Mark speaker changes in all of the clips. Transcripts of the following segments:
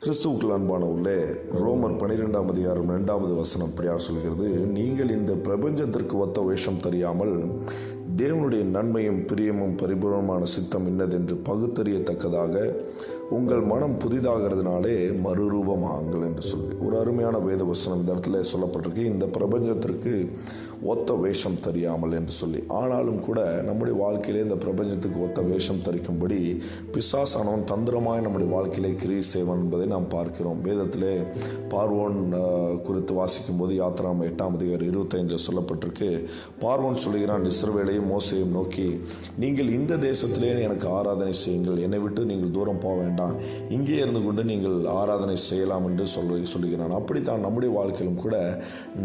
Speaker 1: கிறிஸ்துவுக்குள் அன்பானவர்களே, ரோமர் 12 அதிகாரம் 2 வசனம் இப்படியாக சொல்கிறது, நீங்கள் இந்த பிரபஞ்சத்திற்கு ஒத்த வேஷம் தெரியாமல் தேவனுடைய நன்மையும் பிரியமும் பரிபூர்ணமான சித்தம் இன்னதென்று பகுத்தறியத்தக்கதாக உங்கள் மனம் புதிதாகிறதுனாலே மறுரூபமாகுங்கள் என்று சொல்லி ஒரு அருமையான வேத வசனம் இந்த இடத்துல சொல்லப்பட்டிருக்கு. இந்த பிரபஞ்சத்திற்கு ஒத்த வேஷம் தெரியாமல் என்று சொல்லி, ஆனாலும் கூட நம்முடைய வாழ்க்கையிலே இந்த பிரபஞ்சத்துக்கு ஒத்த வேஷம் தரிக்கும்படி பிசாசானவன் தந்திரமாய் நம்முடைய வாழ்க்கையிலே கிரியை செய்வான் என்பதை நாம் பார்க்கிறோம். வேதத்திலே பார்வோன் குறித்து வாசிக்கும் போது யாத்திராம் 8 அதிகாரம் 25 சொல்லப்பட்டிருக்கு. பார்வோன் சொல்லுகிறான் இஸ்ரவேலையும் மோசையும் நோக்கி, நீங்கள் இந்த தேசத்திலே எனக்கு ஆராதனை செய்யுங்கள், என்னை விட்டு நீங்கள் தூரம் போக வேண்டாம், இங்கே இருந்து கொண்டு நீங்கள் ஆராதனை செய்யலாம் என்று சொல்லுகிறான். அப்படித்தான் நம்முடைய வாழ்க்கையிலும் கூட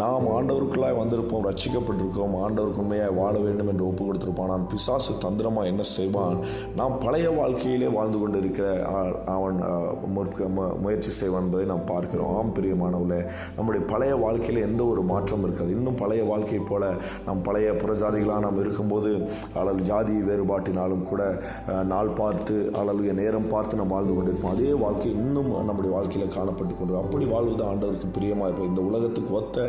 Speaker 1: நாம் ஆண்டவருக்குள்ளாய் வந்திருப்போம், ரட்சிக்கப்பட்டிருக்கோம், ஆண்டவருக்கு உண்மையாக வாழ வேண்டும் என்று ஒப்பு கொடுத்திருப்பான். நான் பிசாசு தந்திரமா என்ன செய்வான், நாம் பழைய வாழ்க்கையிலே வாழ்ந்து கொண்டு இருக்கிற அவன் முயற்சி செய்வான் என்பதை நாம் பார்க்கிறோம். ஆம் பிரியமானவர்களே, நம்முடைய பழைய வாழ்க்கையில எந்த ஒரு மாற்றம் இருக்காது. இன்னும் பழைய வாழ்க்கை போல நாம் பழைய புறஜாதிகளாக நாம் இருக்கும்போது அல்லது ஜாதி வேறுபாட்டினாலும் கூட நாள் பார்த்து அல்லது நேரம் பார்த்து நாம் வாழ்ந்து கொண்டிருப்போம். அதே வாழ்க்கை இன்னும் நம்முடைய வாழ்க்கையில் காணப்பட்டு கொண்டு அப்படி வாழ்வது ஆண்டவருக்கு பிரியமாக இருப்போம். இந்த உலகத்துக்கு ஒத்த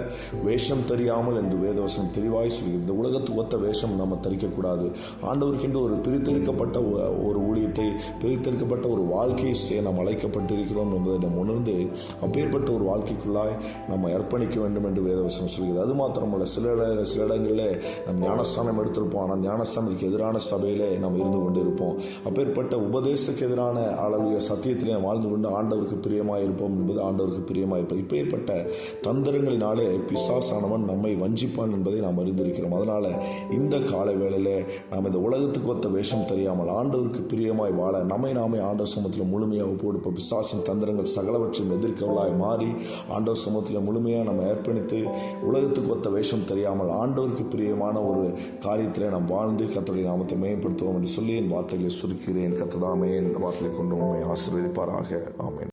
Speaker 1: வேஷம் தெரியாமல் என்று வேதவசனம் தெளிவாய் சொல்லி, இந்த உலகத்துக்கு ஒத்த வேஷம் நம்ம தரிக்கக்கூடாது. ஆண்டவருக்கென்று ஒரு பிரித்தெடுக்கப்பட்ட ஒரு ஊழியத்தை, பிரித்தெடுக்கப்பட்ட ஒரு வாழ்க்கையை செய்ய நாம் அழைக்கப்பட்டிருக்கிறோம் என்பதை நாம் உணர்ந்து அப்பேற்பட்ட ஒரு வாழ்க்கைக்குள்ளாய் நம்ம அர்ப்பணிக்க வேண்டும் என்று வேதவசனம் சொல்கிறது. அது மாத்திரமல்ல, சில இடங்களில் நம் ஞானஸ்தானம் எடுத்திருப்போம், ஆனால் ஞானஸ்தானத்துக்கு எதிரான சபையிலே நாம் இருந்து கொண்டு இருப்போம். அப்பேற்பட்ட உபதேசத்துக்கு எதிரான அளவுடைய சத்தியத்திலே வாழ்ந்து கொண்டு ஆண்டவருக்கு பிரியமாக இருப்போம் என்பது ஆண்டவருக்கு பிரியமாக இருப்போம். இப்பேற்பட்ட தந்திரங்களினாலே பிசாசானவன் நம்மை வஞ்சிப்பான் என்பதை நாம் அறிந்திருக்கிறோம். அதனால இந்த கால வேளையிலே நாம் இந்த உலகத்துக்கு ஒத்த வேஷம் தெரியாமல் ஆண்டவருக்கு பிரியமாய் வாழ நாமே ஆண்டவர் சமூகத்தில் முழுமையாக ஒப்புக்கொடுப்போம். பிசாசின் தந்திரங்கள் சகலவற்றையும் எதிர்க்கவளாய் மாறி ஆண்டவர் சமூகத்தில் முழுமையாக நம்ம அர்ப்பணித்து உலகத்துக்கு ஒத்த வேஷம் தெரியாமல் ஆண்டவருக்கு பிரியமான ஒரு காரியத்திலே நாம் வாழ்ந்து கர்த்தருடைய நாமத்தை மேம்படுத்துவோம் என்று சொல்லி என் வார்த்தைகளை சுருக்கிறேன். கர்த்தர் தாமே இந்த வார்த்தைகளை கொண்டு உண்மை ஆசீர்வதிப்பாராக. ஆமென்.